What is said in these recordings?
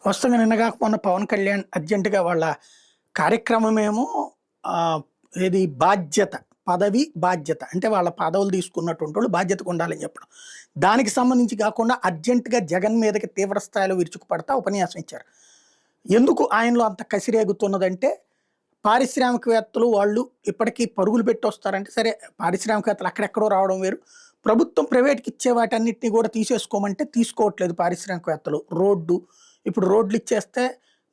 వస్తంగా నిన్న కాక మొన్న పవన్ కళ్యాణ్ అర్జెంట్‌గా వాళ్ళ కార్యక్రమమేమో ఏది బాధ్యత, పదవి, బాధ్యత. అంటే వాళ్ళ పదవులు తీసుకున్నటువంటోళ్ళు బాధ్యతగా ఉండాలని చెప్పడం. దానికి సంబంధించి కాకుండా అర్జెంట్‌గా జగన్ మీదకి తీవ్ర స్థాయిలో విరుచుకుపడతా ఉపన్యాసం ఇచ్చారు. ఎందుకు ఆయనలో అంత కసిరేగుతున్నదంటే, పారిశ్రామికవేత్తలు వాళ్ళు ఇప్పటికీ పరుగులు పెట్టొస్తారంటే సరే, పారిశ్రామికవేత్తలు అక్కడెక్కడో రావడం వేరు. ప్రభుత్వం ప్రైవేట్‌కి ఇచ్చే వాటన్నిటిని కూడా తీసేసుకోమంటే తీసుకోవట్లేదు పారిశ్రామికవేత్తలు. ఇప్పుడు రోడ్లు ఇచ్చేస్తే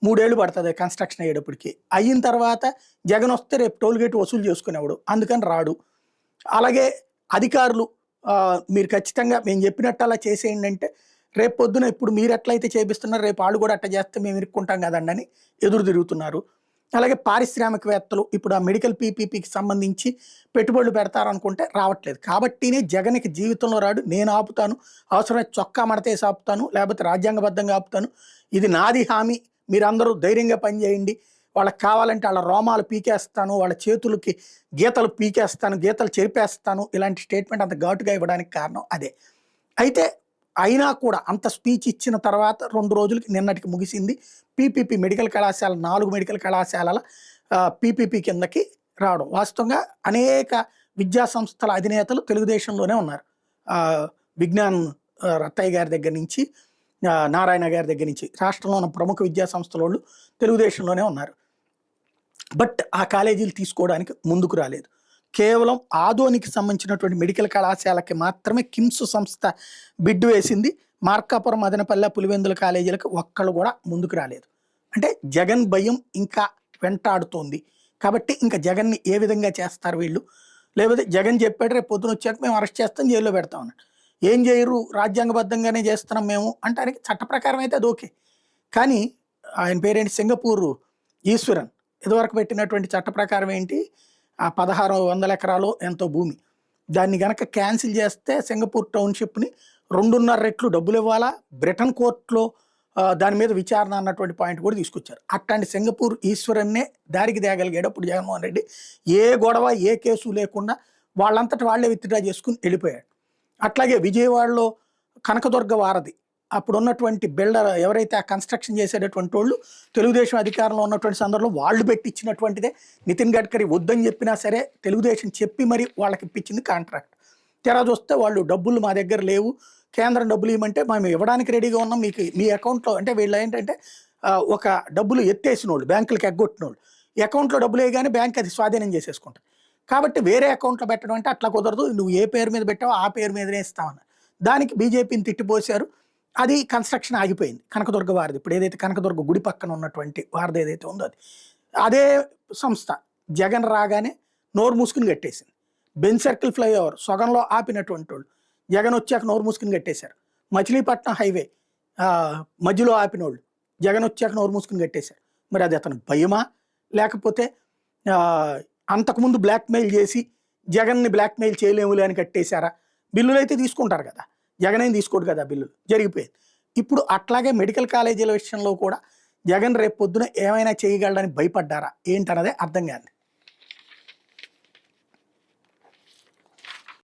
3 ఏళ్ళు పడతది కన్‌స్ట్రక్షన్ అయ్యేటప్పటికి. అయిన తర్వాత జగనొస్తే రేపు టోల్ గేట్ వసూలు చేసుకునేవాడు. అందుకని రాడు. అలాగే అధికారులు మీరు ఖచ్చితంగా మేము చెప్పినట్టు అలా చేసేయండి అంటే, రేపు పొద్దున ఇప్పుడు మీరెట్లయితే చేపిస్తున్నారో రేపు ఆళ్ళు కూడా అట్టా చేస్తే మేము ఇరుక్కుంటాం కదండీ అని ఎదురు తిరుగుతున్నారు. అలాగే పారిశ్రామికవేత్తలు ఇప్పుడు ఆ మెడికల్ పీపీపీకి సంబంధించి పెట్టుబడులు పెడతారనుకుంటే రావట్లేదు. కాబట్టినే జగన్‌కి జీవితంలో రాడు. నేను ఆపుతాను. అవసరమైతే చొక్కా మడతేసి ఆపుతాను. లేకపోతే రాజ్యాంగబద్ధంగా ఆపుతాను. ఇది నాది హామీ. మీరందరూ ధైర్యంగా పనిచేయండి. వాళ్ళకి కావాలంటే ఆళ్ళ రోమాలు పీకేస్తాను. వాళ్ళ చేతులకి గీతలు పీకేస్తాను. గీతలు చెరిపేస్తాను. ఇలాంటి స్టేట్మెంట్ అంత ఘాటుగా ఇవ్వడానికి కారణం అదే. అయితే అయినా కూడా అంత స్పీచ్ ఇచ్చిన తర్వాత 2 రోజులకి నిన్నటికి ముగిసింది. పీపీపీ మెడికల్ కళాశాల 4 మెడికల్ కళాశాలల పీపీపీ కిందకి రావడం. వాస్తవంగా అనేక విద్యా సంస్థల అధినేతలు తెలుగుదేశంలోనే ఉన్నారు. విజ్ఞాన్ రత్తయ్య గారి దగ్గర నుంచి, నారాయణ గారి దగ్గర నుంచి రాష్ట్రంలో ఉన్న ప్రముఖ విద్యా సంస్థలోళ్ళు తెలుగుదేశంలోనే ఉన్నారు. బట్ ఆ కాలేజీలు తీసుకోవడానికి ముందుకు రాలేదు. కేవలం ఆదోనికి సంబంధించినటువంటి మెడికల్ కళాశాలకి మాత్రమే కిమ్స్ సంస్థ బిడ్ వేసింది. మార్కాపురం, మదనపల్లె, పులివెందుల కాలేజీలకు ఒక్కళ్ళు కూడా ముందుకు రాలేదు. అంటే జగన్ భయం ఇంకా వెంటాడుతోంది. కాబట్టి ఇంకా జగన్‌ని ఏ విధంగా చేస్తారు వీళ్ళు? లేకపోతే జగన్ చెప్పాడు రేపు పొద్దున వచ్చాక మేము అరెస్ట్ చేస్తాం, జైల్లో పెడతాం అన్నాడు. ఏం చేయరు, రాజ్యాంగబద్ధంగానే చేస్తున్నాం మేము అంటానికి చట్ట ప్రకారం అయితే అది ఓకే. కానీ ఆయన పేరేంటి, సింగపూర్ ఈశ్వరన్ ఇదివరకు పెట్టినటువంటి చట్ట ప్రకారం ఏంటి, ఆ 1600 ఎకరాలు ఎంతో భూమి, దాన్ని గనక క్యాన్సిల్ చేస్తే సింగపూర్ టౌన్‌షిప్‌ని 2.5 రెట్లు డబ్బులు ఇవ్వాలా, బ్రిటన్ కోర్టులో దాని మీద విచారణ అన్నటువంటి పాయింట్ కూడా తీసుకొచ్చారు. అట్లాంటి సింగపూర్ ఈశ్వరన్నే దారికి తేగలిగాడు అప్పుడు జగన్మోహన్ రెడ్డి. ఏ గొడవ, ఏ కేసు లేకుండా వాళ్ళంతట వాళ్ళే విత్‌డ్రా చేసుకుని వెళ్ళిపోయాడు. అట్లాగే విజయవాడలో కనకదుర్గ వారధి అప్పుడున్నటువంటి బిల్డర్ ఎవరైతే ఆ కన్‌స్ట్రక్షన్ చేసేటటువంటోళ్ళు తెలుగుదేశం అధికారంలో ఉన్నటువంటి సందర్భంలో వాళ్ళు పెట్టించినటువంటిదే. నితిన్ గడ్కరీ వద్దని చెప్పినా సరే తెలుగుదేశం చెప్పి మరి వాళ్ళకి ఇప్పించింది కాంట్రాక్ట్. తీరా చూస్తే వాళ్ళు డబ్బులు మా దగ్గర లేవు, కేంద్రం డబ్బులు ఇవ్వమంటే మేము ఇవ్వడానికి రెడీగా ఉన్నాం, మీకు మీ అకౌంట్‌లో అంటే వీళ్ళు ఏంటంటే ఒక డబ్బులు ఎత్తేసినోళ్ళు, బ్యాంకులకి ఎగ్గొట్టినోళ్ళు అకౌంట్‌లో డబ్బులు వేయగానే బ్యాంక్ అది స్వాధీనం చేసేసుకుంటుంది. కాబట్టి వేరే అకౌంట్‌లో పెట్టడం అంటే అట్లా కుదరదు, నువ్వు ఏ పేరు మీద పెట్టావో ఆ పేరు మీదనే ఇస్తామన్నారు. దానికి బీజేపీని తిట్టిపోశారు. అది కన్‌స్ట్రక్షన్ ఆగిపోయింది. కనకదుర్గ వారధి ఇప్పుడు ఏదైతే కనకదుర్గ గుడి పక్కన ఉన్నటువంటి వారధి ఏదైతే ఉందో అది. అదే సంస్థ జగన్ రాగానే నోరు మూసుకుని కట్టేసింది. బెంజ్ సర్కిల్ ఫ్లైఓవర్ సగంలో ఆపినటువంటి వాళ్ళు జగన్ వచ్చాక నోరు మూసుకుని కట్టేశారు. మచిలీపట్నం హైవే మధ్యలో ఆపినోళ్ళు జగన్ వచ్చాక నోరు మూసుకుని కట్టేశారు. మరి అది అతను భయమా, లేకపోతే అంతకుముందు బ్లాక్మెయిల్ చేసి జగన్ని బ్లాక్మెయిల్ చేయలేములే అని కట్టేశారా? బిల్లులు అయితే తీసుకుంటారు కదా, జగన్ ఏం తీసుకోడు కదా, బిల్లులు జరిగిపోయింది. ఇప్పుడు అట్లాగే మెడికల్ కాలేజీల విషయంలో కూడా జగన్ రేపు పొద్దున ఏమైనా చేయగలడని భయపడ్డారా ఏంటన్నదే అర్థం కాదు.